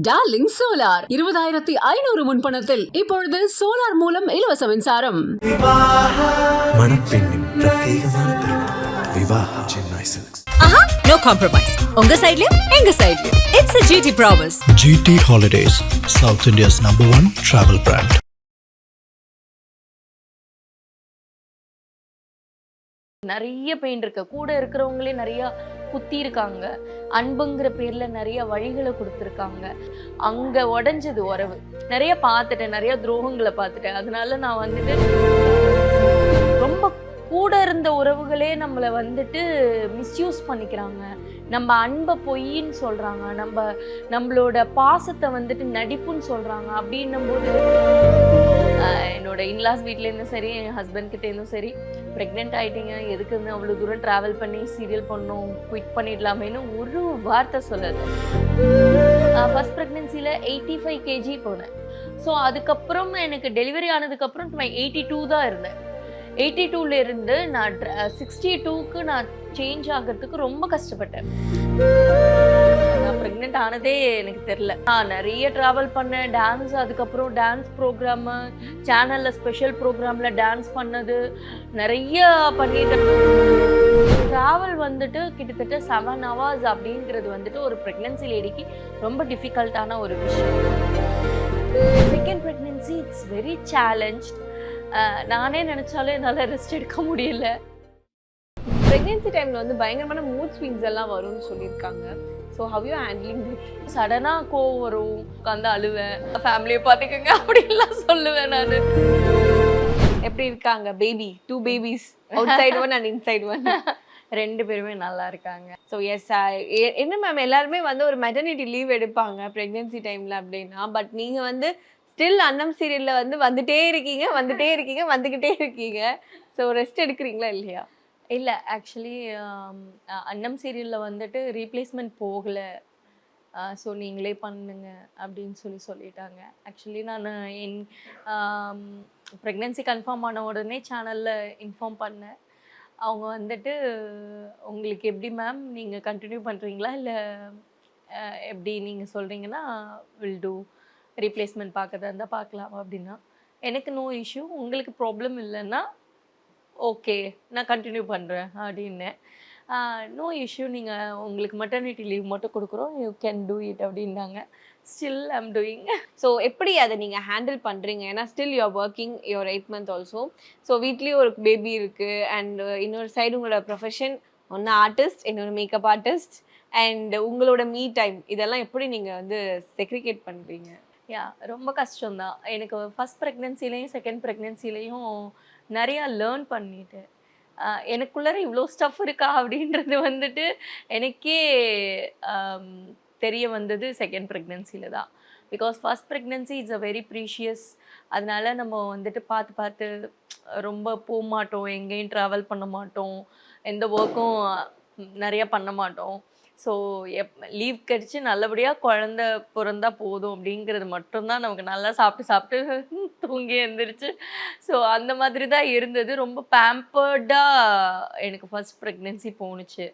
Darling solar 20,500 முன்பணத்தில் இப்பொழுது solar மூலம் இலவச மின்சாரம். மணப்பெண்ணின் பிரத்யேகமான திருமணம் Vivaha Chennai silks. No compromise. உங்க சைடுலயும் எங்க சைடுலயும். It's a GT promise. GT Holidays, South India's #1 travel brand. நிறைய பெயின் இருக்கு. கூட இருக்கிறவங்களே நிறைய குத்தி இருக்காங்க. அன்புங்கிற பேர்ல நிறைய வழிகளை கொடுத்துருக்காங்க. அங்க உடைஞ்சது உறவு. நிறைய பார்த்துட்டேன், நிறைய துரோகங்களை பார்த்துட்டேன். அதனால நான் வந்துட்டு ரொம்ப கூட இருந்த உறவுகளே நம்மளை வந்துட்டு மிஸ்யூஸ் பண்ணிக்கிறாங்க. நம்ம அன்பை பொய்ன்னு சொல்றாங்க, நம்மளோட பாசத்தை வந்துட்டு நடிப்புன்னு சொல்றாங்க. அப்படின்னும் போது என்னோட இன்லாஸ் வீட்லேருந்தும் சரி, என் ஹஸ்பண்ட் கிட்டேருந்தும் சரி, ப்ரெக்னென்ட் ஆகிட்டீங்க, எதுக்குன்னு அவ்வளோ தூரம் ட்ராவல் பண்ணி சீரியல் பண்ணோம், குவிட் பண்ணிடலாமேன்னு ஒரு வார்த்தை சொல்லலை. ஃபர்ஸ்ட் ப்ரெக்னென்சியில் 85 kg போனேன். ஸோ அதுக்கப்புறம் எனக்கு டெலிவரி ஆனதுக்கப்புறம் 82 தான் இருந்தேன். 82ல இருந்து நான் 62க்கு நான் சேஞ்ச் ஆகிறதுக்கு ரொம்ப கஷ்டப்பட்டேன். நான் ப்ரெக்னென்ட் ஆனதே எனக்கு தெரில. நான் நிறைய ட்ராவல் பண்ணேன், டான்ஸ், அதுக்கப்புறம் டான்ஸ் ப்ரோக்ராமு, சேனலில் ஸ்பெஷல் ப்ரோக்ராமில் டான்ஸ் பண்ணது, நிறைய பண்ணிட்டேன். ட்ராவல் வந்துட்டு கிட்டத்தட்ட 7 hours அப்படிங்கிறது வந்துட்டு ஒரு ப்ரெக்னென்சி லேடிக்கு ரொம்ப டிஃபிகல்ட்டான ஒரு விஷயம். Second pregnancy it's very challenge. நானே நினச்சாலும் என்னால் ரெஸ்ட் எடுக்க முடியல. ப்ரெக்னென்சி டைமில் வந்து பயங்கரமான மூட் ஸ்விங்ஸ் எல்லாம் வரும்னு சொல்லியிருக்காங்க. So how you handling it? சடனாக கோவம் வரும், உட்காந்து அழுவேன், ஃபேமிலியை பார்த்துக்கோங்க அப்படின்லாம் சொல்லுவேன் நான். எப்படி இருக்காங்க baby? 2 babies, outside one and inside one. 2 பேருமே நல்லா இருக்காங்க. ஸோ எஸ், என்ன மேம், எல்லாருமே வந்து ஒரு மெட்டர்னிட்டி லீவ் எடுப்பாங்க ப்ரெக்னென்சி டைமில் அப்படின்னா. பட் நீங்கள் வந்து ஸ்டில் அன்னம் சீரியலில் வந்து வந்துகிட்டே இருக்கீங்க. ஸோ ரெஸ்ட் எடுக்கிறீங்களா இல்லையா? இல்லை, ஆக்சுவலி அன்னம் சீரியலில் வந்துட்டு ரீப்ளேஸ்மெண்ட் போகலை, ஸோ நீங்களே பண்ணுங்க அப்படின்னு சொல்லிட்டாங்க. ஆக்சுவலி நான் என் ப்ரெக்னென்சி கன்ஃபார்ம் ஆன உடனே சேனலில் இன்ஃபார்ம் பண்ணேன். அவங்க வந்துட்டு உங்களுக்கு எப்படி மேம், நீங்கள் கண்டினியூ பண்ணுறீங்களா இல்லை எப்படி நீங்கள் சொல்கிறீங்கன்னா வில் டூ, ரீப்ளேஸ்மெண்ட் பார்க்கறதா இருந்தால் பார்க்கலாம் அப்படின்னா. எனக்கு நோ இஷ்யூ, உங்களுக்கு ப்ராப்ளம் இல்லைன்னா ஓகே நான் கண்டினியூ பண்ணுறேன் அப்படின்னேன். நோ இஷ்யூ, நீங்கள் உங்களுக்கு மெட்டர்னிட்டி லீவ் மட்டும் கொடுக்குறோம், யூ கேன் டூ இட் அப்படின்னாங்க. Still I'm doing. ஸோ எப்படி அதை நீங்கள் ஹேண்டில் பண்ணுறீங்க? ஏன்னா still you're working, your 8 month also. So வீட்லேயும் ஒரு பேபி இருக்குது, அண்ட் இன்னொரு சைடு உங்களோட ப்ரொஃபஷன், ஒன்று ஆர்டிஸ்ட், இன்னொரு மேக்கப் ஆர்டிஸ்ட், அண்ட் உங்களோட மீ டைம், இதெல்லாம் எப்படி நீங்கள் வந்து செக்ரிகேட் பண்ணுறீங்க? ரொம்ப கஷ்டம்தான். எனக்கு ஃபஸ்ட் ப்ரெக்னென்சிலையும் செகண்ட் ப்ரெக்னென்சிலையும் நிறையா லேர்ன் பண்ணிட்டேன். எனக்குள்ளார இவ்வளோ ஸ்டஃப் இருக்கா அப்படின்றது வந்துட்டு எனக்கே தெரிய வந்தது செகண்ட் ப்ரெக்னென்சியில் தான். Because first pregnancy it's a very precious. அதனால நம்ம வந்துட்டு பார்த்து ரொம்ப போக மாட்டோம், எங்கேயும் ட்ராவல் பண்ண மாட்டோம், எந்த ஒர்க்கும் நிறையா பண்ண மாட்டோம். ஸோ லீவ் கிடச்சி நல்லபடியாக குழந்த பிறந்தா போதும் அப்படிங்கிறது மட்டும்தான். நமக்கு நல்லா சாப்பிட்டு தூங்கி எழுந்திரிச்சு, ஸோ அந்த மாதிரி தான் இருந்தது. ரொம்ப பேம்பர்டாக எனக்கு ஃபர்ஸ்ட் ப்ரெக்னென்சி போணுச்சு.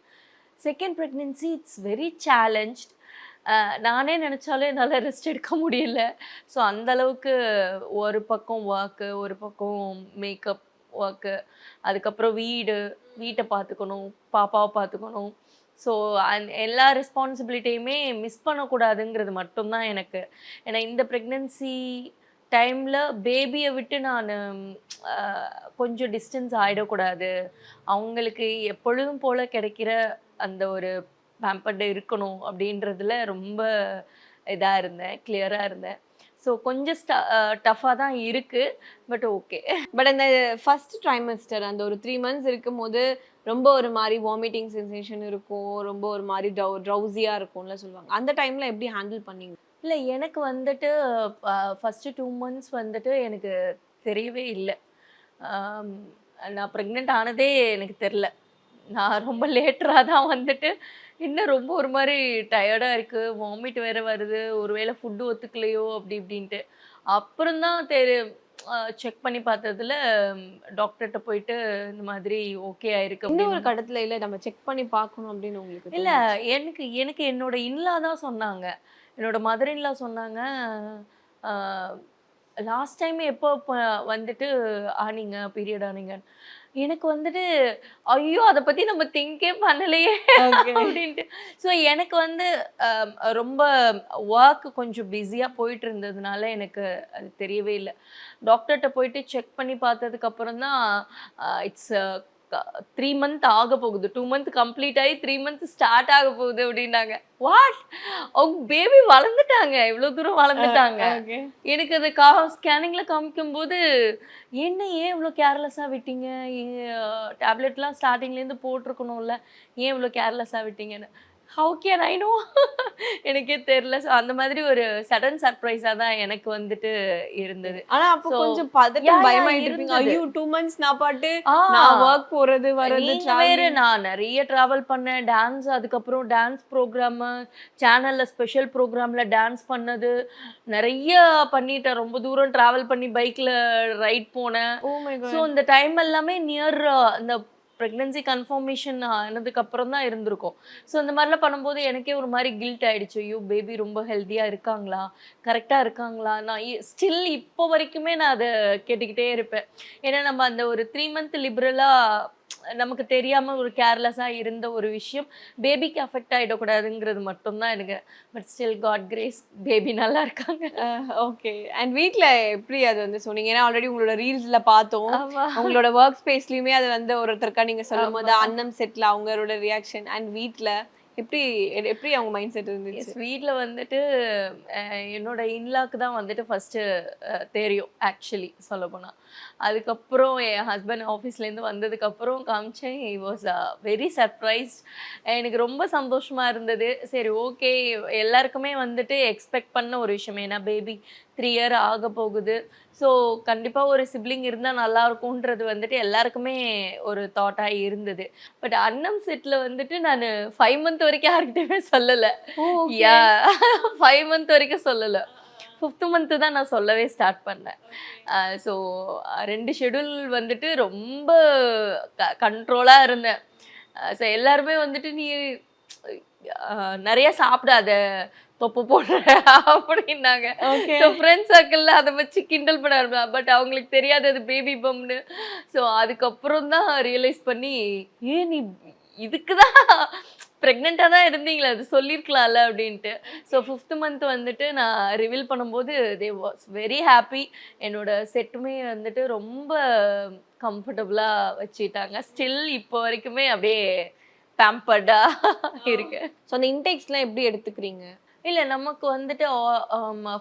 Second pregnancy it's very challenge. நானே நினச்சாலும் என்னால் ரெஸ்ட் எடுக்க முடியல. ஸோ அந்தளவுக்கு ஒரு பக்கம் ஒர்க்கு, ஒரு பக்கம் மேக்கப் ஒர்க்கு, அதுக்கப்புறம் வீட்டை பார்த்துக்கணும், பாப்பாவை பார்த்துக்கணும். ஸோ எல்லா ரெஸ்பான்சிபிலிட்டியுமே மிஸ் பண்ணக்கூடாதுங்கிறது மட்டும்தான் எனக்கு. ஏன்னா இந்த ப்ரெக்னென்சி டைமில் பேபியை விட்டு நான் கொஞ்சம் டிஸ்டன்ஸ் ஆகிடக்கூடாது, அவங்களுக்கு எப்பொழுதும் போல் கிடைக்கிற அந்த ஒரு பேம்பர்டு இருக்கணும் அப்படின்றதுல ரொம்ப இதாக இருந்தேன், கிளியராக இருந்தேன். ஸோ கொஞ்சம் டஃப்பாக தான் இருக்குது, பட் ஓகே. பட் அந்த ஃபர்ஸ்ட் ட்ரைமஸ்டர், அந்த ஒரு 3 months இருக்கும்போது ரொம்ப ஒரு மாதிரி வாமிட்டிங் சென்சேஷன் இருக்கும், ரொம்ப ஒரு மாதிரி ட்ரௌசியாக இருக்கும்ல சொல்லுவாங்க. அந்த டைமில் எப்படி ஹேண்டில் பண்ணீங்க? இல்லை, எனக்கு வந்துட்டு ஃபஸ்ட்டு 2 months வந்துட்டு எனக்கு தெரியவே இல்லை. நான் ப்ரெக்னென்ட் ஆனதே எனக்கு தெரில. நான் ரொம்ப லேட்டராக தான் வந்துட்டு இன்னும் ரொம்ப ஒரு மாதிரி டயர்டாக இருக்குது, வாமிட் வேறு வருது, ஒருவேளை ஃபுட்டு ஒத்துக்கலையோ அப்படி இப்படின்ட்டு. அப்புறம்தான் செக் பண்ணி பார்த்ததுல டாக்டர்கிட்ட போயிட்டு இந்த மாதிரி ஓகே ஆயிருக்கு. இன்னும் ஒரு கடத்துல இல்லை நம்ம செக் பண்ணி பார்க்கணும் அப்படின்னு உங்களுக்கு இல்லை, எனக்கு என்னோட இன்லா தான் சொன்னாங்க, என்னோட மதர்-இன்-லா சொன்னாங்க, லாஸ்ட் டைம் எப்போ வந்துட்டு ஆனீங்க, பீரியட் ஆனீங்க? எனக்கு வந்துட்டு, ஐயோ! அத பத்தி நம்ம திங்கே பண்ணலையே அப்படின்ட்டு. ஸோ எனக்கு வந்து ரொம்ப ஒர்க் கொஞ்சம் பிஸியா போயிட்டு இருந்ததுனால எனக்கு அது தெரியவே இல்ல. டாக்டர்ட்ட போயிட்டு செக் பண்ணி பார்த்ததுக்கு அப்புறம் தான் இட்ஸ் 3 மந்த் ஆக போகுது. 2 மந்த் கம்ப்ளீட் ஆகி 3 மந்த் ஸ்டார்ட் ஆக போகுது அப்படின்னாங்க. வாட்? அவங்க பேபி வளர்ந்துட்டாங்க. இவ்வளோ தூரம் வளர்ந்துட்டாங்க. எனக்கு அது ஸ்கேனிங்ல காமிக்கும்போது, என்ன ஏன் இவ்வளோ கேர்லெஸ்ஸா விட்டீங்க? டேப்லெட்லாம் ஸ்டார்டிங்லேருந்து போட்டிருக்கணும்ல, ஏன் இவ்வளோ கேர்லெஸ்ஸா விட்டீங்கன்னு. How can I know? எனக்கே தெரியல. ஸோ அந்த மாதிரி ஒரு சடன் சர்ப்ரைஸா தான் எனக்கு வந்துட்டு இருந்தது. ஆனா அப்போ So, கொஞ்சம் பதட்டம் yeah, பயமாயிட்டு இருப்பீங்க. இருந்தது. ஐயோ 2 மந்த்ஸ் நான் பாட்டு ஆ. நான் ஒர்க் போறது வரது நீங்க வேற, நான் நிறைய டிராவல் பண்ணேன். டான்ஸ், அதுக்கப்புறம் டான்ஸ் ப்ரோக்ராம், சேனல்ல ஸ்பெஷல் ப்ரோக்ராம்ல டான்ஸ் பண்ணது நிறைய பண்ணிட்டேன். ரொம்ப தூரம் டிராவல் பண்ணி பைக்ல ரைட் போனேன். Oh my so God. இந்த டைம் எல்லாமே நியர் இந்த ப்ரெக்னன்சி கன்ஃபர்மேஷன் ஆனதுக்கு அப்புறம் தான் இருந்திருக்கும். ஸோ இந்த மாதிரிலாம் பண்ணும்போது எனக்கே ஒரு மாதிரி கில்ட் ஆயிடுச்சு. ஐயோ பேபி ரொம்ப ஹெல்த்தியாக இருக்காங்களா, கரெக்டாக இருக்காங்களா. நான் ஸ்டில் இப்போ வரைக்குமே நான் அதை கேட்டுக்கிட்டே இருப்பேன். ஏன்னா நம்ம அந்த ஒரு 3 மந்த் லிபரலாக நமக்கு தெரியாம ஒரு கேர்லெஸ்ஸா இருந்த ஒரு விஷயம் பேபிக்கு அஃபெக்ட் ஆயிடக்கூடாதுங்கிறது மட்டும்தான் எனக்கு. But still God grace, baby நல்லா இருக்காங்க. ஓகே. அண்ட் வீட்ல எப்படி அது வந்து சொன்னீங்க? ஏன்னா ஆல்ரெடி உங்களோட ரீல்ஸ்ல பார்த்தோம். ஆமா. உங்களோட ஒர்க் ஸ்பேஸ்லயுமே அது வந்து ஒருத்தருக்கா நீங்க சொல்லும்போது அன்னம் செட்ல அவங்களோட ரியாக்ஷன் அண்ட் வீட்ல எப்படி எப்படி அவங்க மைண்ட் செட் இருந்துச்சு? வீட்ல வந்துட்டு என்னோட இன்லாக்கு தான் வந்துட்டு ஃபர்ஸ்ட் தெரியும் ஆக்சுவலி சொல்லப்போனா. அதுக்கப்புறம் என் ஹஸ்பண்ட் ஆஃபீஸ்லேருந்து வந்ததுக்கப்புறம் காமிச்சேன். He was very surprised. எனக்கு ரொம்ப சந்தோஷமா இருந்தது. சரி ஓகே, எல்லாருக்குமே வந்துட்டு எக்ஸ்பெக்ட் பண்ண ஒரு விஷயம். ஏன்னா பேபி 3 இயர் ஆக போகுது. ஸோ கண்டிப்பாக ஒரு சிப்ளிங் இருந்தால் நல்லா இருக்கும்ன்றது வந்துட்டு எல்லாருக்குமே ஒரு தாட்டாக இருந்தது. பட் அன்னம் செட்டில் வந்துட்டு நான் 5 மந்த் வரைக்கும் யார்கிட்டயுமே சொல்லலை. யா 5 மந்த் வரைக்கும் சொல்லலை. 5th மந்த்து தான் நான் சொல்லவே ஸ்டார்ட் பண்ணேன். ஸோ 2 ஷெடியூல் வந்துட்டு ரொம்ப கண்ட்ரோலாக இருந்தேன். ஸோ எல்லாருமே வந்துட்டு நீ நிறைய சாப்பிடாத, தொப்பு போடுற அப்படின்னாங்க. ஸோ ஃப்ரெண்ட்ஸ் சர்க்கிளில் அதை வச்சு கிண்டல் பண்ண. பட் அவங்களுக்கு தெரியாது அது பேபி பம்னு. ஸோ அதுக்கப்புறம் தான் ரியலைஸ் பண்ணி, ஏன் நீ இதுக்கு தான் ப்ரெக்னெண்ட்டாக தான் இருந்தீங்களா, அது சொல்லியிருக்கலாம்ல அப்படின்ட்டு. ஸோ 5th மந்த் வந்துட்டு நான் ரிவீல் பண்ணும்போது தே வாஸ் வெரி ஹாப்பி. என்னோட செட்டுமே வந்துட்டு ரொம்ப கம்ஃபர்டபுளாக வச்சுட்டாங்க. ஸ்டில் இப்போ வரைக்குமே அப்படியே பேம்பர்டாக இருக்கு. ஸோ அந்த இன்டேக்ஸ்லாம் எப்படி எடுத்துக்கிறீங்க? இல்லை, நமக்கு வந்துட்டு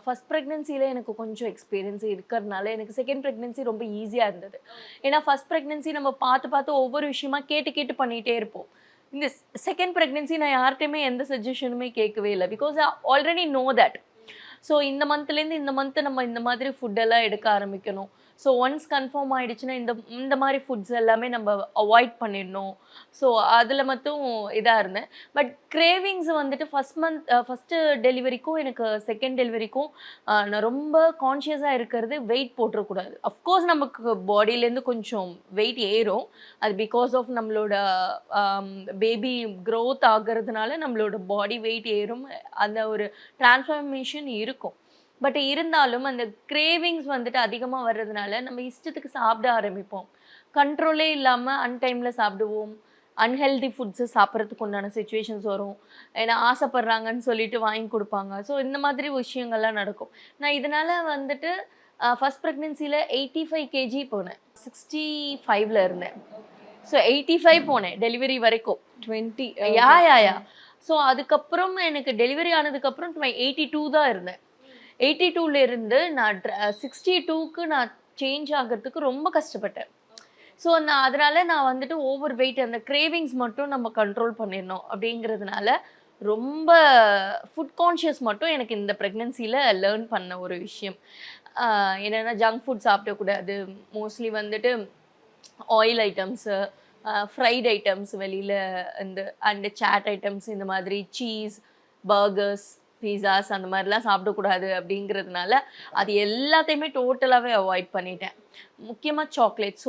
ஃபர்ஸ்ட் ப்ரெக்னென்சியில் எனக்கு கொஞ்சம் எக்ஸ்பீரியன்ஸ் இருக்கிறதுனால எனக்கு செகண்ட் ப்ரெக்னென்சி ரொம்ப ஈஸியாக இருந்தது. ஏன்னா ஃபர்ஸ்ட் ப்ரெக்னென்சி நம்ம பார்த்து பார்த்து ஒவ்வொரு விஷயமா கேட்டு கேட்டு பண்ணிகிட்டே இருப்போம். இந்த செகண்ட் ப்ரெக்னென்சி நான் யார்கிட்டையுமே எந்த சஜஷனுமே கேட்கவே இல்லை. Because I already know that. So இந்த மந்த்லேருந்து இந்த மந்த்து நம்ம இந்த மாதிரி ஃபுட்டெல்லாம் எடுக்க ஆரம்பிக்கணும். ஸோ ஒன்ஸ் கன்ஃபார்ம் ஆகிடுச்சுன்னா இந்த மாதிரி ஃபுட்ஸ் எல்லாமே நம்ம அவாய்ட் பண்ணிடணும். ஸோ அதில் மட்டும் இதாக இருந்தேன். பட் கிரேவிங்ஸ் வந்துட்டு ஃபஸ்ட்டு டெலிவரிக்கும் எனக்கு செகண்ட் டெலிவரிக்கும் நான் ரொம்ப கான்ஷியஸாக இருக்கிறது வெயிட் போட்டுறக்கூடாது. அஃப்கோர்ஸ் நமக்கு பாடியிலேருந்து கொஞ்சம் வெயிட் ஏறும். அது பிகாஸ் ஆஃப் நம்மளோட பேபி க்ரோத் ஆகிறதுனால நம்மளோட பாடி வெயிட் ஏறும். அந்த ஒரு டிரான்ஸ்ஃபர்மேஷன் இருக்கும். பட் இருந்தாலும் அந்த கிரேவிங்ஸ் வந்துட்டு அதிகமாக வர்றதுனால நம்ம இஷ்டத்துக்கு சாப்பிட ஆரம்பிப்போம். கண்ட்ரோலே இல்லாமல் அன்டைமில் சாப்பிடுவோம். அன்ஹெல்தி ஃபுட்ஸு சாப்பிட்றதுக்கு உண்டான சுச்சுவேஷன்ஸ் வரும். ஏன்னா ஆசைப்பட்றாங்கன்னு சொல்லிட்டு வாங்கி கொடுப்பாங்க. ஸோ இந்த மாதிரி விஷயங்கள்லாம் நடக்கும். நான் இதனால் வந்துட்டு ஃபர்ஸ்ட் ப்ரெக்னென்சியில் 85 kg போனேன். 65ல் இருந்தேன். ஸோ 85 போனேன் டெலிவரி வரைக்கும். 20 யா. ஸோ அதுக்கப்புறம் எனக்கு டெலிவரி ஆனதுக்கப்புறம் 82 தான் இருந்தேன். 82ல இருந்து நான் 62க்கு நான் சேஞ்ச் ஆகிறதுக்கு ரொம்ப கஷ்டப்பட்டேன். ஸோ அதனால நான் வந்துட்டு ஓவர் வெயிட், அந்த கிரேவிங்ஸ் மட்டும் நம்ம கண்ட்ரோல் பண்ணிடணும் அப்படிங்கிறதுனால ரொம்ப ஃபுட் கான்ஷியஸ் மட்டும் எனக்கு இந்த ப்ரெக்னென்சியில் லேர்ன் பண்ண ஒரு விஷயம். என்னென்னா ஜங்க் ஃபுட் சாப்பிடக்கூடாது. மோஸ்ட்லி வந்துட்டு ஆயில் ஐட்டம்ஸு, ஃப்ரைட் ஐட்டம்ஸ், வெளியில் அண்டு சாட் ஐட்டம்ஸ், இந்த மாதிரி சீஸ், பர்கர்ஸ், பீஸாஸ் அந்த மாதிரிலாம் சாப்பிடக்கூடாது அப்படிங்கிறதுனால அது எல்லாத்தையுமே டோட்டலாகவே அவாய்ட் பண்ணிட்டேன். முக்கியமாக சாக்லேட்,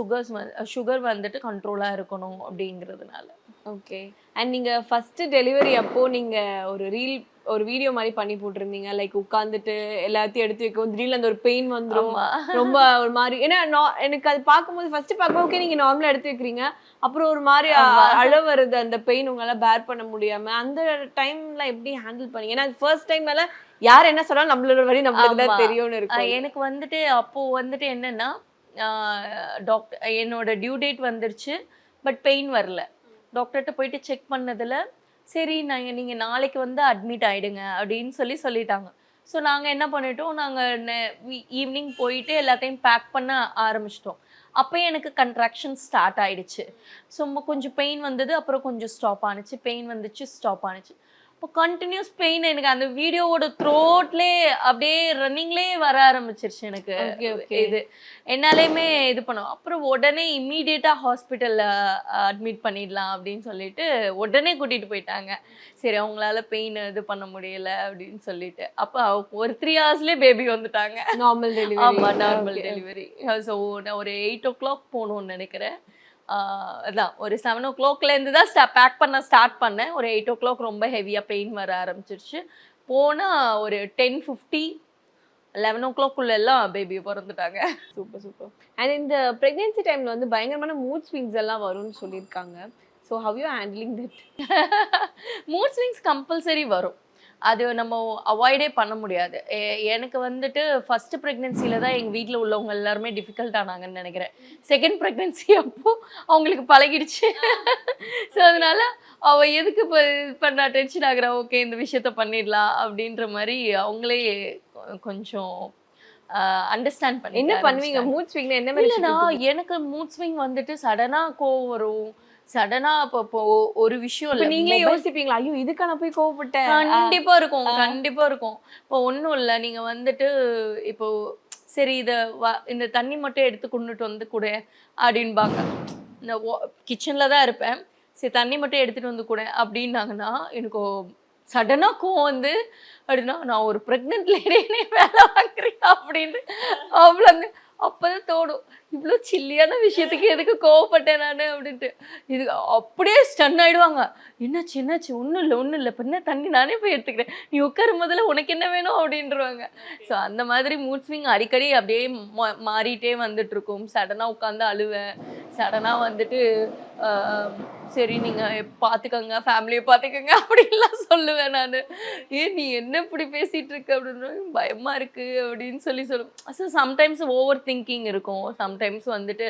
சுகர் வந்துட்டு கண்ட்ரோலாக இருக்கணும் அப்படிங்கிறதுனால. ஓகே. அண்ட் நீங்கள் ஃபஸ்ட்டு டெலிவரி அப்போது நீங்கள் ஒரு ரீல் ஒரு வீடியோ மாதிரி பண்ணி போட்டிருந்தீங்க லைக் உட்காந்துட்டு எல்லாத்தையும் எடுத்து வைக்கும் திடீர்னு அந்த ஒரு பெயின் வந்துடும் ரொம்ப ஒரு மாதிரி ஏன்னா எனக்கு அது பார்க்கும்போது ஃபர்ஸ்ட் பார்க்கும்போது ஓகே நீங்க நார்மலா எடுத்து வைக்கிறீங்க அப்புறம் ஒரு மாதிரி அழ வருது அந்த பெயின் உங்களால பேர் பண்ண முடியாம அந்த டைம்ல எப்படி ஹேண்டில் பண்ணீங்க ஏன்னா ஃபர்ஸ்ட் டைம்ல யார் என்ன சொன்னாலும் நம்மளோட வழி நம்மளுக்கு தான் தெரியும்னு இருக்கும் எனக்கு வந்துட்டு அப்போ வந்துட்டு என்னன்னா டாக்டர் என்னோட டியூ டேட் வந்துருச்சு பட் பெயின் வரல டாக்டர்கிட்ட போயிட்டு செக் பண்ணதுல சரி நீங்கள் நாளைக்கு வந்து அட்மிட் ஆகிடுங்க அப்படின்னு சொல்லிட்டாங்க. ஸோ நாங்கள் என்ன பண்ணிட்டோம், நாங்கள் ஈவினிங் போயிட்டு எல்லாத்தையும் பேக் பண்ண ஆரம்பிச்சிட்டோம். அப்போ எனக்கு கண்ட்ராக்ஷன் ஸ்டார்ட் ஆகிடுச்சு. ஸோ கொஞ்சம் பெயின் வந்தது, அப்புறம் கொஞ்சம் ஸ்டாப் ஆனிச்சு, பெயின் வந்துச்சு, ஸ்டாப் ஆனிச்சு. இப்போ கண்டினியூஸ் பெயின் எனக்கு அந்த வீடியோவோட த்ரோட்லே அப்படியே ரன்னிங்லேயே வர ஆரம்பிச்சிருச்சு எனக்கு. இது என்னாலையுமே இது பண்ணுவோம். அப்புறம் உடனே இம்மீடியட்டாக ஹாஸ்பிட்டலில் அட்மிட் பண்ணிடலாம் அப்படின்னு சொல்லிட்டு உடனே கூட்டிகிட்டு போயிட்டாங்க. சரி அவங்களால பெயின் இது பண்ண முடியல அப்படின்னு சொல்லிட்டு அப்போ ஒரு 3 ஹவர்ஸ்லேயே பேபி வந்துட்டாங்க. Normal delivery. ஆமாம், நார்மல் டெலிவரி. ஸோ நான் ஒரு 8 o'clock போகணுன்னு நினைக்கிறேன். அதான் ஒரு 7 o'clockலேருந்து தான் பேக் பண்ண ஸ்டார்ட் பண்ணேன். ஒரு 8 o'clock ரொம்ப ஹெவியாக பெயின் வர ஆரம்பிச்சிருச்சு. போனால் ஒரு 10:50 11 o'clock எல்லாம் பேபி பிறந்துட்டாங்க. Super super. அண்ட் இந்த ப்ரெக்னென்சி டைமில் வந்து பயங்கரமான மூட் ஸ்விங்ஸ் எல்லாம் வரும்னு சொல்லியிருக்காங்க. So how you handling that? Mood swings compulsory வரும், அது நம்ம அவாய்டே பண்ண முடியாது. எனக்கு வந்துட்டு ஃபஸ்ட்டு ப்ரெக்னென்சியில் தான் எங்கள் வீட்டில் உள்ளவங்க எல்லாருமே டிஃபிகல்ட் ஆனாங்கன்னு நினைக்கிறேன். செகண்ட் ப்ரெக்னென்சி அப்போது அவங்களுக்கு பழகிடுச்சு. ஸோ அதனால அவள் எதுக்கு இப்போ பண்ணா டென்ஷன் ஆகுறா, ஓகே இந்த விஷயத்த பண்ணிடலாம் அப்படின்ற மாதிரி அவங்களே கொஞ்சம் அண்டர்ஸ்டாண்ட் பண்ணி. என்ன பண்ணுவீங்க மூட் ஸ்விங்னா? என்ன மாதிரி? இல்லைண்ணா, எனக்கு மூட் ஸ்விங் வந்துட்டு சடனாக கோவம் வரும். சடனா இப்போ ஒரு விஷயம் இல்லை, நீங்களே யோசிப்பீங்களா, ஐயோ இதுக்கான போய் கோவப்பட்டேன்? கண்டிப்பா இருக்கும், கண்டிப்பா இருக்கும். இப்போ ஒன்றும் இல்லை, நீங்க வந்துட்டு இப்போ சரி இந்த தண்ணி மட்டும் எடுத்து கொண்டுட்டு வந்து கூட அப்படின்பாங்க. இந்த கிச்சன்ல தான் இருப்பேன், சரி தண்ணி மட்டும் எடுத்துட்டு வந்து கூட அப்படின்னாங்கன்னா எனக்கு சடனா கோவம் வந்து அப்படின்னா நான் ஒரு ப்ரெக்னென்ட் லேடினே வேலை வாங்குறேன் அப்படின்னு அவ்வளோ அப்போதான் தோணும், இவ்வளோ சில்லியான விஷயத்துக்கு எதுக்கு கோவப்பட்டேன் நான் அப்படின்ட்டு. இது அப்படியே ஸ்டன் ஆகிடுவாங்க. என்னாச்சு ஒன்றும் இல்லை இப்போ என்ன தண்ணி நானே போய் எடுத்துக்கிறேன், நீ உட்காரும் முதல்ல உனக்கு என்ன வேணும் அப்படின்றவாங்க. ஸோ அந்த மாதிரி மூட் ஸ்விங் அடிக்கடி அப்படியே மாறிட்டே வந்துட்டுருக்கும். சடனாக உட்காந்து அழுவேன், சடனாக வந்துட்டு சரி நீங்கள் பார்த்துக்கோங்க, ஃபேமிலியை பார்த்துக்கோங்க அப்படின்லாம் சொல்லுவேன் நான். நீ என்ன இப்படி பேசிகிட்டு இருக்க அப்படின்னு பயமாக இருக்குது அப்படின்னு சொல்லுவேன். ஸோ சம்டைம்ஸ் ஓவர் திங்கிங் இருக்கும், சம்டைம்ஸ் வந்துட்டு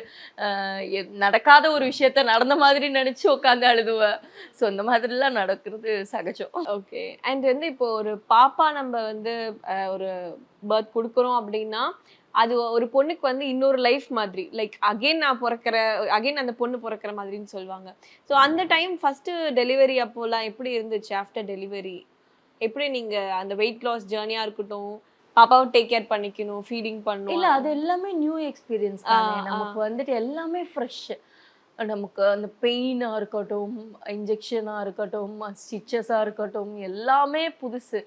நடக்காத ஒரு விஷயத்த நடந்த மாதிரி நினச்சி உட்காந்து அழுதுவேன். ஸோ இந்த மாதிரிலாம் நடக்கிறது சகஜம். ஓகே. அண்ட் வந்து இப்போ ஒரு பாப்பா நம்ம வந்து ஒரு பர்த் கொடுக்குறோம் அப்படின்னா அது ஒரு பொண்ணுக்கு வந்து இன்னொரு லைஃப் மாதிரி, லைக் அகெயின் அந்த பொண்ணு பிறக்கிற மாதிரின்னு சொல்லுவாங்க. ஸோ அந்த டைம் ஃபர்ஸ்ட் டெலிவரி அப்போலாம் எப்படி இருந்துச்சு? ஆஃப்டர் டெலிவரி எப்படி நீங்க அந்த வெயிட் லாஸ் ஜேர்னியா இருக்கட்டும், பாப்பாவை டேக் கேர் பண்ணிக்கணும், ஃபீடிங் பண்ணணும், இல்லை அது எல்லாமே நியூ எக்ஸ்பீரியன்ஸ் தானே. நமக்கு வந்துட்டு எல்லாமே ஃப்ரெஷ். நமக்கு அந்த பெயினாக இருக்கட்டும், இன்ஜெக்ஷனாக இருக்கட்டும், ஸ்டிச்சஸாக இருக்கட்டும், எல்லாமே புதுசு.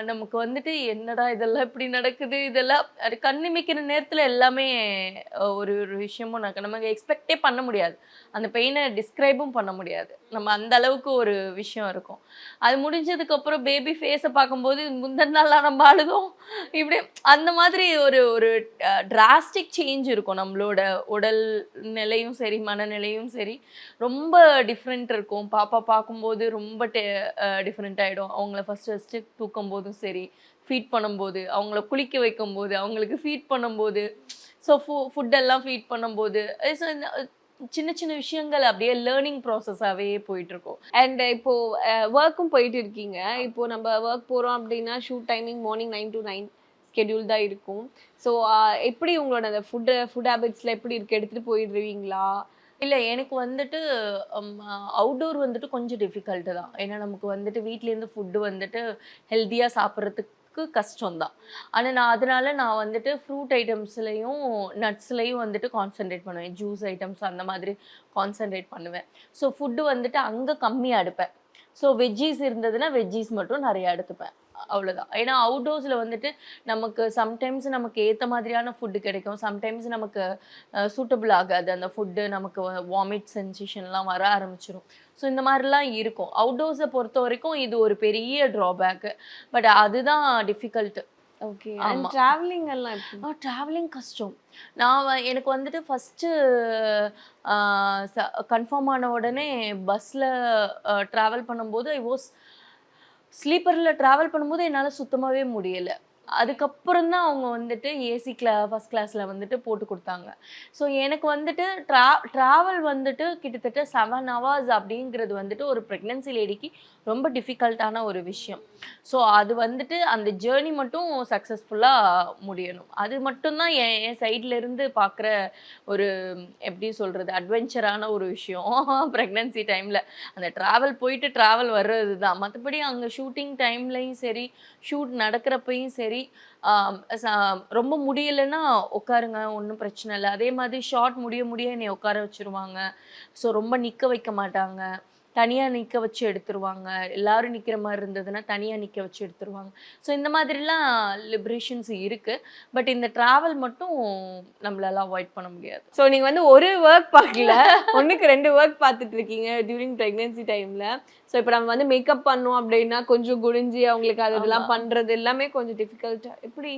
நமக்கு வந்துட்டு என்னடா இதெல்லாம் இப்படி நடக்குது, இதெல்லாம் அது கண்ணிமைக்கிற நேரத்தில் எல்லாமே ஒரு விஷயமும் நமக்கு எக்ஸ்பெக்டே பண்ண முடியாது. அந்த பெயினை டிஸ்கிரைபும் பண்ண முடியாது. நம்ம அந்த அளவுக்கு ஒரு விஷயம் இருக்கும். அது முடிஞ்சதுக்கப்புறம் பேபி ஃபேஸை பார்க்கும்போது முந்தின நாளாக நம்ம அழுதும் இப்படி அந்த மாதிரி ஒரு டிராஸ்டிக் சேஞ்ச் இருக்கும். நம்மளோட உடல் நிலையும் சரி, மனநிலையும் சரி ரொம்ப டிஃப்ரெண்ட் இருக்கும். பாப்பா பார்க்கும்போது ரொம்ப டிஃப்ரெண்ட் ஆகிடும். அவங்கள ஃபஸ்ட்டு தூக்கும் போதும் சரி, ஃபீட் பண்ணும்போது, அவங்கள குளிக்க வைக்கும்போது, அவங்களுக்கு ஃபீட் பண்ணும்போது, ஸோ ஃபுட்டெல்லாம் ஃபீட் பண்ணும்போது சின்ன சின்ன விஷயங்கள் அப்படியே லேர்னிங் ப்ராசஸாகவே போயிட்டுருக்கோம். அண்ட் இப்போது ஒர்க்கும் போயிட்டு இருக்கீங்க. இப்போது நம்ம ஒர்க் போகிறோம் அப்படின்னா shoot timing morning 9 to 9 schedule தான் இருக்கும். ஸோ எப்படி உங்களோட அந்த ஃபுட் ஹேபிட்ஸில் எப்படி இருக்குது? எடுத்துகிட்டு போயிடுவீங்களா? இல்லை, எனக்கு வந்துட்டு அவுட்டோர் வந்துட்டு கொஞ்சம் டிஃபிகல்ட்டு தான். ஏன்னா நமக்கு வந்துட்டு வீட்லேருந்து ஃபுட்டு வந்துட்டு ஹெல்த்தியாக சாப்பிட்றதுக்கு கஷ்டம்தான். ஆனால் அதனால நான் வந்துட்டு ஃப்ரூட் ஐட்டம்ஸ்லையும் நட்ஸ்லையும் வந்துட்டு கான்சென்ட்ரேட் பண்ணுவேன். ஜூஸ் ஐட்டம்ஸ் அந்த மாதிரி கான்சென்ட்ரேட் பண்ணுவேன். ஸோ ஃபுட்டு வந்துட்டு அங்கே கம்மியாக எடுப்பேன். ஸோ வெஜ்ஜீஸ் இருந்ததுன்னா வெஜ்ஜீஸ் மட்டும் நிறையா எடுத்துப்பேன். அவ்வளோதான். ஏன்னா அவுட்டோர்ஸில் வந்துட்டு நமக்கு சம்டைம்ஸ் நமக்கு ஏற்ற மாதிரியான ஃபுட்டு கிடைக்கும், சம்டைம்ஸ் நமக்கு சூட்டபிள் ஆகாது அந்த ஃபுட்டு, நமக்கு வாமிட் சென்சேஷன்லாம் வர ஆரம்பிச்சிடும். ஸோ இந்த மாதிரிலாம் இருக்கும். அவுட்டோர்ஸை பொறுத்த வரைக்கும் இது ஒரு பெரிய ட்ராபேக்கு. பட் அதுதான் டிஃபிகல்ட்டு. ஓகே. அண்ட் டிராவலிங் எல்லாம் எப்படி? ட்ராவலிங் கஷ்டம். எனக்கு வந்துட்டு ஃபஸ்ட்டு கன்ஃபார்ம் ஆன உடனே பஸ்ஸில் ட்ராவல் பண்ணும்போது ஸ்லீப்பரில் ட்ராவல் பண்ணும்போது என்னால் சுத்தமாகவே முடியலை. அதுக்கப்புறம் தான் அவங்க வந்துட்டு ஏசி ஃபஸ்ட் கிளாஸில் வந்துட்டு போட்டு கொடுத்தாங்க. ஸோ எனக்கு வந்துட்டு ட்ராவல் வந்துட்டு கிட்டத்தட்ட 7 hours அப்படிங்கிறது வந்துட்டு ஒரு ப்ரெக்னென்சி லேடிக்கு ரொம்ப டிஃபிகல்ட்டான ஒரு விஷயம். ஸோ அது வந்துட்டு அந்த ஜேர்னி மட்டும் சக்ஸஸ்ஃபுல்லாக முடியணும். அது மட்டும்தான் என் சைட்லேருந்து பார்க்குற ஒரு எப்படி சொல்கிறது அட்வென்ச்சரான ஒரு விஷயம் ப்ரெக்னென்சி டைமில். அந்த ட்ராவல் வர்றது தான். மற்றபடி அங்கே ஷூட்டிங் டைம்லையும் சரி, ஷூட் நடக்கிறப்பையும் சரி, ரொம்ப முடியலைன்னா உட்காருங்க, ஒன்றும் பிரச்சனை இல்லை. அதே மாதிரி ஷார்ட் முடிய என்னை உட்கார வச்சுருவாங்க. ஸோ ரொம்ப நிற்க வைக்க மாட்டாங்க, தனியாக நிற்க வச்சு எடுத்துருவாங்க. எல்லாரும் நிற்கிற மாதிரி இருந்ததுன்னா தனியாக நிற்க வச்சு எடுத்துருவாங்க. ஸோ இந்த மாதிரிலாம் லிபரேஷன்ஸ் இருக்குது. பட் இந்த ட்ராவல் மட்டும் நம்மளால அவாய்ட் பண்ண முடியாது. ஸோ நீங்கள் வந்து ஒரு ஒர்க் பார்க்கல, 1க்கு 2 ஒர்க் பார்த்துட்டு இருக்கீங்க டியூரிங் ப்ரெக்னென்சி டைமில். ஸோ இப்போ நம்ம வந்து மேக்கப் பண்ணோம் அப்படின்னா கொஞ்சம் குடிஞ்சி அவங்களுக்கு அதெல்லாம் பண்ணுறது எல்லாமே கொஞ்சம் டிஃபிகல்ட்டாக எப்படி?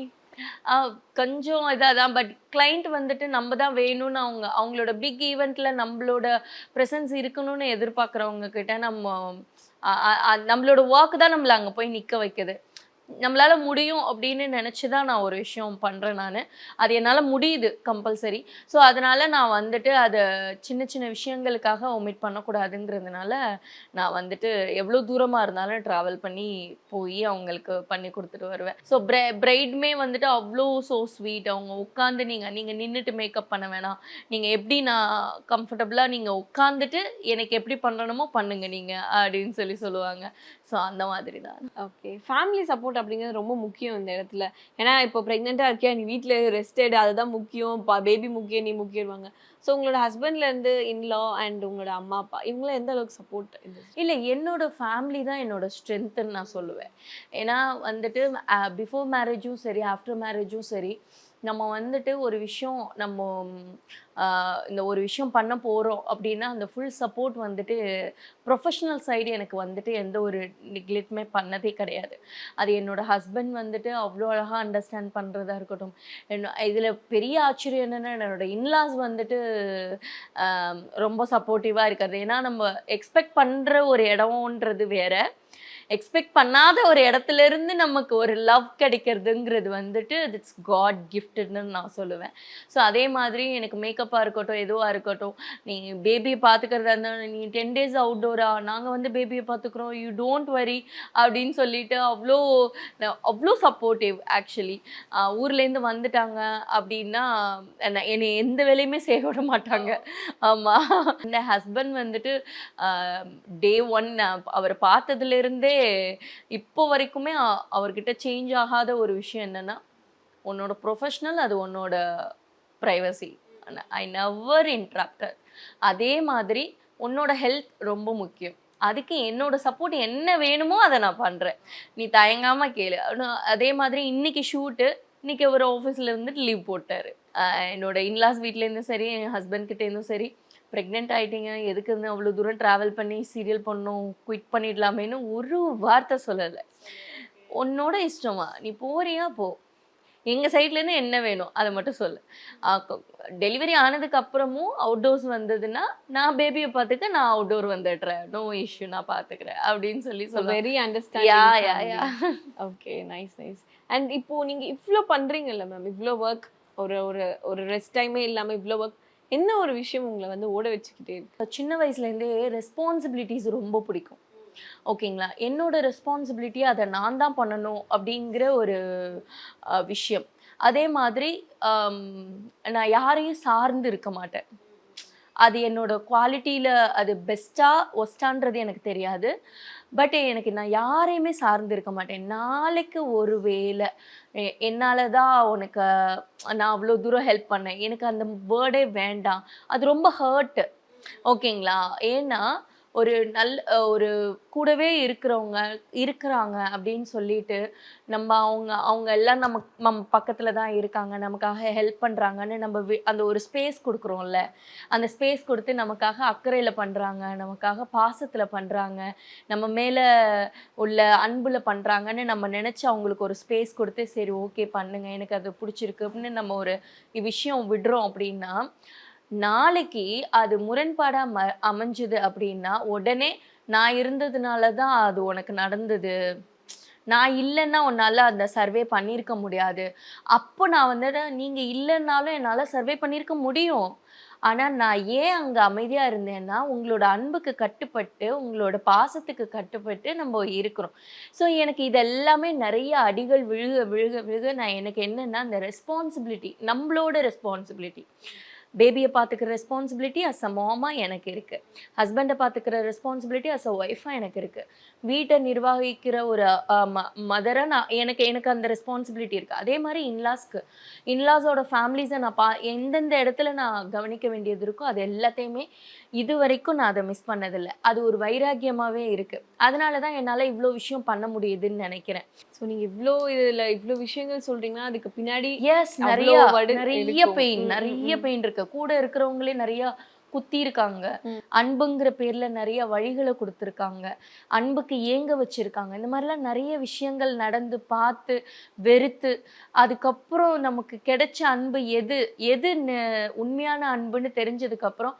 கொஞ்சம் இதாக தான். பட் கிளைண்ட் வந்துட்டு நம்ம தான் வேணும்னு அவங்களோட பிக் ஈவெண்ட்டில் நம்மளோட ப்ரெசன்ஸ் இருக்கணும்னு எதிர்பார்க்குறவங்க கிட்ட நம்மளோட ஒர்க் தான் நம்மளை அங்கே போய் நிற்க வைக்குது. நம்மளால முடியும் அப்படின்னு நினச்சி தான் நான் ஒரு விஷயம் பண்ணுறேன். அது என்னால் முடியுது கம்பல்சரி. ஸோ அதனால் நான் வந்துட்டு அதை சின்ன சின்ன விஷயங்களுக்காக ஒமிட் பண்ணக்கூடாதுங்கிறதுனால நான் வந்துட்டு எவ்வளோ தூரமாக இருந்தாலும் ட்ராவல் பண்ணி போய் அவங்களுக்கு பண்ணி கொடுத்துட்டு வருவேன். ஸோ பிரைடுமே வந்துட்டு அவ்வளோ ஸ்வீட். அவங்க உட்காந்து நீங்கள் நின்றுட்டு மேக்கப் பண்ண வேணாம், நீங்கள் எப்படி நான் கம்ஃபர்டபுளாக நீங்கள் உட்காந்துட்டு எனக்கு எப்படி பண்ணணுமோ பண்ணுங்க நீங்கள் அப்படின்னு சொல்லுவாங்க. ஸோ அந்த மாதிரி தான். ஓகே. ஃபேமிலி சப்போர்ட் அப்படிங்கிறது ரொம்ப முக்கியம் இந்த இடத்துல. ஏன்னா இப்போ ப்ரெக்னெண்ட்டாக இருக்கியா, நீ வீட்டில் ரெஸ்டட், அதுதான் முக்கியம், பேபி முக்கியம், நீ முக்கியவாங்க. ஸோ உங்களோட ஹஸ்பண்ட்லேருந்து இன்லா அண்ட் உங்களோட அம்மா அப்பா இவங்களாம் எந்த அளவுக்கு சப்போர்ட்? இல்லை, என்னோட ஃபேமிலி தான் என்னோட ஸ்ட்ரென்த்துன்னு நான் சொல்லுவேன். ஏன்னா வந்துட்டு பிஃபோர் மேரேஜும் சரி, ஆஃப்டர் மேரேஜும் சரி, நம்ம வந்துட்டு ஒரு விஷயம் இந்த ஒரு விஷயம் பண்ண போகிறோம் அப்படின்னா அந்த ஃபுல் சப்போர்ட் வந்துட்டு ப்ரொஃபஷ்னல் சைடு எனக்கு வந்துட்டு எந்த ஒரு நெக்லெக்ட்டுமே பண்ணதே கிடையாது. அது என்னோடய ஹஸ்பண்ட் வந்துட்டு அவ்வளோ அழகாக அண்டர்ஸ்டாண்ட் பண்ணுறதா இருக்கட்டும். இதில் பெரிய ஆச்சரியம் என்னென்னா என்னோட இன்லாஸ் வந்துட்டு ரொம்ப சப்போர்ட்டிவாக இருக்கிறது. ஏன்னா நம்ம எக்ஸ்பெக்ட் பண்ணுற ஒரு இடம்ன்றது வேறு, எக்ஸ்பெக்ட் பண்ணாத ஒரு இடத்துல இருந்து நமக்கு ஒரு லவ் கிடைக்கிறதுங்கிறது வந்துட்டு இட்ஸ் காட் கிஃப்ட்னு நான் சொல்லுவேன். ஸோ அதே மாதிரி எனக்கு மேக்கப்பாக இருக்கட்டும், எதுவாக இருக்கட்டும், நீ பேபியை பார்த்துக்கிறதா இருந்தாலும் நீ 10 days அவுட்டோரா, நாங்கள் வந்து பேபியை பார்த்துக்குறோம், யூ டோன்ட் வரி அப்படின்னு சொல்லிட்டு அவ்வளோ சப்போர்ட்டிவ். ஆக்சுவலி ஊர்லேருந்து வந்துட்டாங்க அப்படின்னா என்னை எந்த வேலையுமே செய்ய விட மாட்டாங்க. ஆமாம், இந்த ஹஸ்பண்ட் வந்துட்டு day 1 அவர் பார்த்ததுலேருந்தே இப்போ வரைக்குமே அவர்கிட்ட சேஞ்ச் ஆகாத ஒரு விஷயம் என்னன்னா, உன்னோட ப்ரொஃபஷ்னல், அது உன்னோட ப்ரைவசி, ஐ நெவர் இன்ட்ரப்டட். அதே மாதிரி உன்னோட ஹெல்த் ரொம்ப முக்கியம், அதுக்கு என்னோட சப்போர்ட் என்ன வேணுமோ அதை நான் பண்ணுறேன், நீ தயங்காமல் கேளு. அதே மாதிரி இன்னைக்கு ஷூட்டு, இன்னைக்கு ஒரு ஆஃபீஸில் இருந்துட்டு லீவ் போட்டார். என்னோட இன்லாஸ் வீட்லேருந்தும் சரி, என் ஹஸ்பண்ட் கிட்டேருந்தும் சரி, ப்ரெக்னென்ட் ஆகிட்டீங்க, எதுக்கு இருந்து அவ்வளோ தூரம் ட்ராவல் பண்ணி சீரியல் பண்ணணும், குவிட் பண்ணிடலாமேன்னு ஒரு வார்த்தை சொல்லலை. உன்னோட இஷ்டமா, நீ போறியா போ, எங்கள் சைட்லேருந்து என்ன வேணும் அதை மட்டும் சொல்லு. டெலிவரி ஆனதுக்கு அப்புறமும் அவுட்டோர்ஸ் வந்ததுன்னா நான் பேபியை பார்த்துக்க, நான் அவுட்டோர் வந்துடுறேன், நோ இஷ்யூ, நான் பார்த்துக்கிறேன் அப்படின்னு சொல்லுவேன். Very understanding. Okay, nice. And இப்போ நீங்கள் இவ்வளோ பண்ணுறீங்கல்ல மேம், இவ்வளோ ஒர்க், ஒரு ரெஸ்ட் டைமே இல்லாமல் இவ்வளோ ஒர்க், என்ன ஒரு விஷயம் உங்களை வந்து ஓட வச்சுக்கிட்டே இருக்கு? சின்ன வயசுலேருந்தே ரெஸ்பான்சிபிலிட்டிஸ் ரொம்ப பிடிக்கும். ஓகேங்களா, என்னோட ரெஸ்பான்சிபிலிட்டி அதை நான் தான் பண்ணணும் அப்படிங்கிற ஒரு விஷயம். அதே மாதிரி நான் யாரையும் சார்ந்து இருக்க மாட்டேன். அது என்னோட குவாலிட்டியில் அது பெஸ்ட்டாக ஒஸ்டான்றது எனக்கு தெரியாது. பட் எனக்கு நான் யாரையுமே சார்ந்து இருக்க மாட்டேன். நாளைக்கு ஒரு வேளை என்னால் தான் உனக்கு நான் அவ்வளோ தூரம் ஹெல்ப் பண்ணேன், எனக்கு அந்த வேர்டே வேண்டாம், அது ரொம்ப ஹர்ட்டு. ஓகேங்களா, ஏன்னா ஒரு கூடவே இருக்கிறாங்க அப்படின்னு சொல்லிட்டு அவங்க எல்லாம் நம்ம பக்கத்துல தான் இருக்காங்க, நமக்காக ஹெல்ப் பண்றாங்கன்னு நம்ம அந்த ஒரு ஸ்பேஸ் கொடுக்குறோம்ல, அந்த ஸ்பேஸ் கொடுத்து நமக்காக அக்கறையில பண்றாங்க, நமக்காக பாசத்துல பண்றாங்க, நம்ம மேல உள்ள அன்புல பண்றாங்கன்னு நம்ம நினைச்சு அவங்களுக்கு ஒரு ஸ்பேஸ் கொடுத்து சரி ஓகே பண்ணுங்க எனக்கு அது பிடிச்சிருக்கு அப்படின்னு நம்ம ஒரு விஷயம் விடுறோம் அப்படின்னா, நாளைக்கு அது முரண்பாடா அமைஞ்சுது அப்படின்னா உடனே நான் இருந்ததுனால தான் அது உனக்கு நடந்தது, நான் இல்லைன்னா உன்னால அந்த சர்வே பண்ணியிருக்க முடியாது, அப்போ நான் வந்துட்டு நீங்க இல்லைன்னாலும் என்னால சர்வே பண்ணியிருக்க முடியும், ஆனா நான் ஏன் அங்க அமைதியா இருந்தேன்னா உங்களோட அன்புக்கு கட்டுப்பட்டு உங்களோட பாசத்துக்கு கட்டுப்பட்டு நம்ம இருக்கிறோம். ஸோ எனக்கு இது எல்லாமே நிறைய அடிகள் விழுக விழுக விழுக நான் எனக்கு என்னன்னா அந்த ரெஸ்பான்சிபிலிட்டி, நம்மளோட ரெஸ்பான்சிபிலிட்டி, பேபியை பார்த்துக்கிற ரெஸ்பான்சிபிலிட்டி அஸ் அ மாமா எனக்கு இருக்குது, ஹஸ்பண்டை பார்த்துக்கிற ரெஸ்பான்சிபிலிட்டி அஸ் அ ஒய்ஃபாக எனக்கு இருக்குது, வீட்டை நிர்வகிக்கிற ஒரு மதரை நான் எனக்கு அந்த ரெஸ்பான்சிபிலிட்டி இருக்குது. அதே மாதிரி இன்லாஸோட ஃபேமிலிஸை நான் எந்தெந்த இடத்துல நான் கவனிக்க வேண்டியது இருக்கோ அது எல்லாத்தையுமே இது வரைக்கும் நான் அதை மிஸ் பண்ணதில்லை. அது ஒரு வைராக்கியமாகவே இருக்குது. அதனால தான் என்னால் இவ்வளோ விஷயம் பண்ண முடியுதுன்னு நினைக்கிறேன். ஸோ நீங்கள் இவ்வளோ விஷயங்கள் சொல்கிறீங்கன்னா அதுக்கு பின்னாடி எஸ் நிறைய பெயின் இருக்கு. கூட இருக்கிறவங்களே நிறைய குத்தி இருக்காங்க, அன்புங்கிற பேர்ல நிறைய வழிகளை கொடுத்துருக்காங்க, அன்புக்கு ஏங்க வச்சிருக்காங்க. இந்த மாதிரிலாம் நிறைய விஷயங்கள் நடந்து பார்த்து வெறுத்து அதுக்கப்புறம் நமக்கு கிடைச்ச அன்பு எது உண்மையான அன்புன்னு தெரிஞ்சதுக்கு அப்புறம்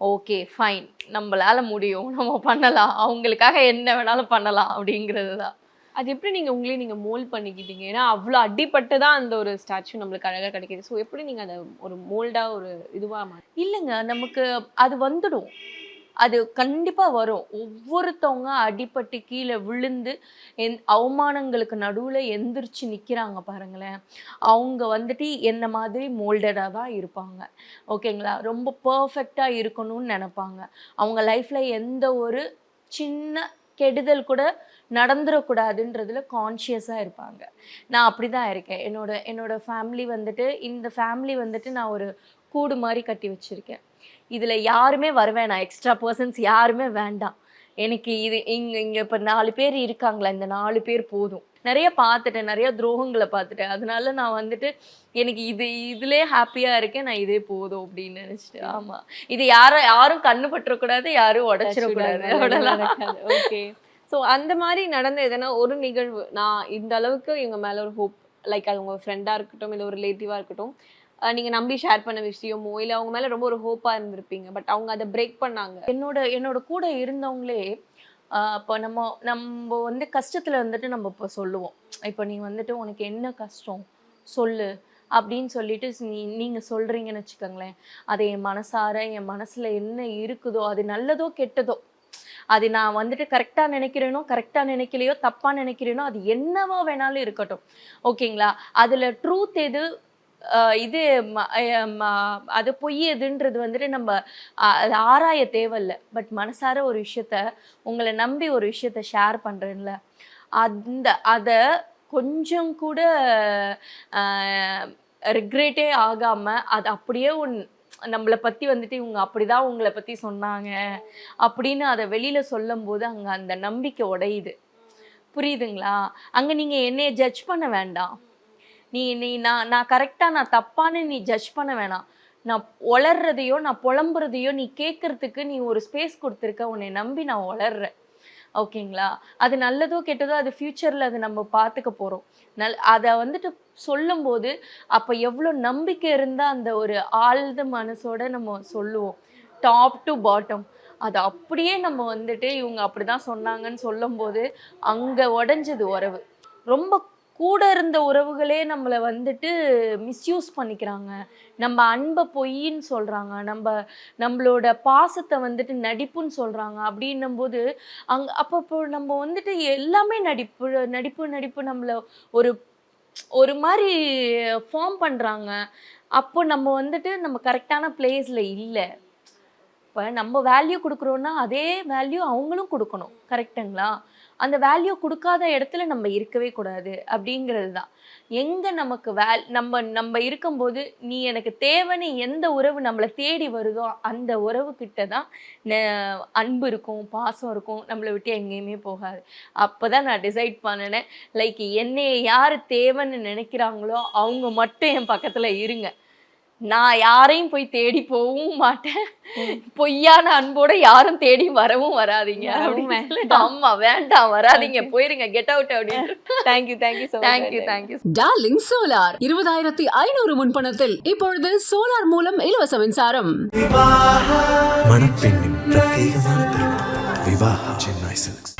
ஓகே ஃபைன், நம்மளால முடியும், நம்ம பண்ணலாம், அவங்களுக்காக என்ன வேணாலும் பண்ணலாம் அப்படிங்கிறது தான். அது எப்படி நீங்கள் மோல்ட் பண்ணிக்கிட்டீங்க? ஏன்னா அவ்வளோ அடிப்பட்டு தான் அந்த ஒரு ஸ்டாச்சு நம்மளுக்கு அழகாக கிடைக்கிது. ஸோ எப்படி நீங்கள் அதை ஒரு மோல்டாக ஒரு இதுவாக இல்லைங்க, நமக்கு அது வந்துடும், அது கண்டிப்பாக வரும். ஒவ்வொருத்தவங்க அடிபட்டு கீழே விழுந்து அவமானங்களுக்கு நடுவில் எந்திரிச்சு நிற்கிறாங்க பாருங்களேன், அவங்க வந்துட்டு என்ன மாதிரி மோல்டடாக தான் இருப்பாங்க. ஓகேங்களா, ரொம்ப பர்ஃபெக்டாக இருக்கணும்னு நினைப்பாங்க. அவங்க லைஃப்பில் எந்த ஒரு சின்ன கெடுதல் கூட நடந்துடக்கூடாதுன்றதுல கான்ஷியஸாக இருப்பாங்க. நான் அப்படி தான் இருக்கேன். என்னோட ஃபேமிலி வந்துட்டு இந்த ஃபேமிலி வந்துட்டு நான் ஒரு கூடு மாதிரி கட்டி வச்சுருக்கேன். இதில் யாருமே வருவேன், எக்ஸ்ட்ரா பர்சன்ஸ் யாருமே வேண்டாம் எனக்கு. இங்கே இப்போ 4 பேர் இருக்காங்களா, இந்த 4 பேர் போதும். நிறைய பார்த்துட்டேன், நிறைய துரோகங்களை பார்த்துட்டேன். அதனால நான் வந்துட்டு எனக்கு இதுலேயே ஹாப்பியாக இருக்கேன், நான் இதே போதும் அப்படின்னு நினச்சிட்டு. ஆமாம், இது யாரும் கண்ணு பற்றக்கூடாது, யாரும் உடச்சிடக்கூடாது, அவ்வளோதான். ஓகே. ஸோ அந்த மாதிரி நடந்த எதனா ஒரு நிகழ்வு, நான் இந்த அளவுக்கு இவங்க மேலே ஒரு ஹோப், லைக் அது உங்கள் ஃப்ரெண்டாக இருக்கட்டும் இல்லை ஒரு ரிலேட்டிவாக இருக்கட்டும், நீங்கள் நம்பி ஷேர் பண்ண விஷயமோ இல்லை அவங்க மேலே ரொம்ப ஒரு ஹோப்பாக இருந்திருப்பீங்க, பட் அவங்க அதை பிரேக் பண்ணாங்க. என்னோட கூட இருந்தவங்களே இப்போ நம்ம வந்து கஷ்டத்தில் வந்துட்டு நம்ம இப்போ சொல்லுவோம், இப்போ நீ வந்துட்டு உனக்கு என்ன கஷ்டம் சொல்லு அப்படின்னு சொல்லிட்டு நீங்கள் சொல்கிறீங்கன்னு வச்சுக்கோங்களேன், அதை என் மனசார என் மனசில் என்ன இருக்குதோ அது நல்லதோ கெட்டதோ, அது நான் வந்துட்டு கரெக்டாக நினைக்கிறேனோ கரெக்டாக நினைக்கலையோ தப்பாக நினைக்கிறேனோ அது என்னவா வேணாலும் இருக்கட்டும், ஓகேங்களா, அதில் ட்ரூத் எது இது அது பொய் எதுன்றது வந்துட்டு நம்ம அது ஆராய தேவையில்லை. பட் மனசார ஒரு விஷயத்த உங்களை நம்பி ஒரு விஷயத்த ஷேர் பண்ணுறேன்ல, அதை கொஞ்சம் கூட ரிக்ரெட்டே ஆகாமல் அது அப்படியே நம்மளை பற்றி வந்துட்டு இவங்க அப்படிதான் உங்களை பற்றி சொன்னாங்க அப்படின்னு அதை வெளியில் சொல்லும் போது அங்கே அந்த நம்பிக்கை உடையுது. புரியுதுங்களா? அங்கே நீங்கள் என்னைய ஜட்ஜ் பண்ண வேண்டாம், நீ நான் கரெக்டாக நான் தப்பான்னு நீ ஜட்ஜ் பண்ண வேணாம், நான் உளர்றதையோ நான் புலம்புறதையோ நீ கேட்கறதுக்கு நீ ஒரு ஸ்பேஸ் கொடுத்துருக்க, உன்னை நம்பி நான் உளர்றேன், ஓகேங்களா, அது நல்லதோ கெட்டதோ அது ஃப்யூச்சரில் அது நம்ம பார்த்துக்க போகிறோம். அதை வந்துட்டு சொல்லும்போது அப்போ எவ்வளோ நம்பிக்கை இருந்தால் அந்த ஒரு ஆழ்ந்த மனசோட நம்ம சொல்லுவோம், டாப் டு பாட்டம். அது அப்படியே நம்ம வந்துட்டு இவங்க அப்படி தான் சொன்னாங்கன்னு சொல்லும்போது அங்கே உடஞ்சது உறவு. ரொம்ப கூட இருந்த உறவுகளே நம்மளை வந்துட்டு மிஸ்யூஸ் பண்ணிக்கிறாங்க, நம்ம அன்பை பொய்ன்னு சொல்கிறாங்க, நம்மளோட பாசத்தை வந்துட்டு நடிப்புன்னு சொல்கிறாங்க. அப்படின்னும் போது அப்போ நம்ம வந்துட்டு எல்லாமே நடிப்பு நம்மளை ஒரு மாதிரி ஃபார்ம் பண்ணுறாங்க. அப்போ நம்ம வந்துட்டு நம்ம கரெக்டான பிளேஸில் இல்லை. இப்போ நம்ம வேல்யூ கொடுக்குறோன்னா அதே வேல்யூ அவங்களும் கொடுக்கணும், கரெக்டுங்களா? அந்த வேல்யூ கொடுக்காத இடத்துல நம்ம இருக்கவே கூடாது அப்படிங்கிறது தான். எங்க நமக்கு நம்ம இருக்கும்போது நீ எனக்கு தேவைன்னு எந்த உறவு நம்மளை தேடி வருதோ அந்த உறவு கிட்ட தான் அன்பு இருக்கும், பாசம் இருக்கும், நம்மளை விட்டு எங்கேயுமே போகாது. அப்போதான் நான் டிசைட் பண்ணினேன், லைக் என்னைய யார் தேவைன்னு நினைக்கிறாங்களோ அவங்க மட்டும் என் பக்கத்துல இருங்க. நான் யாரையும் போய் தேடி போகவும் மாட்டேன், பொய்யான அன்போட யாரும் தேடி வரவும் வராதீங்க அப்படின்னு சொல்லிட்டு, ஆமா வேண்டாம் வராதீங்க, போயிருங்க, கெட் அவுட் அப்படின்னு. Thank you so much. Thank you. Darling solar 20,500 முன்பணத்தில் இப்பொழுது சோலார் மூலம் இலவச மின்சாரம். மணப்பெண்ணின் பிரத்யேகமான திருமணம் Vivaha Chennai silks.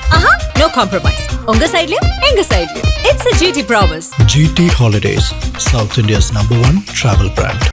No compromise. உங்க சைடுலயும் எங்க சைடுலயும். It's a GT Promise. GT Holidays, South India's #1 travel brand.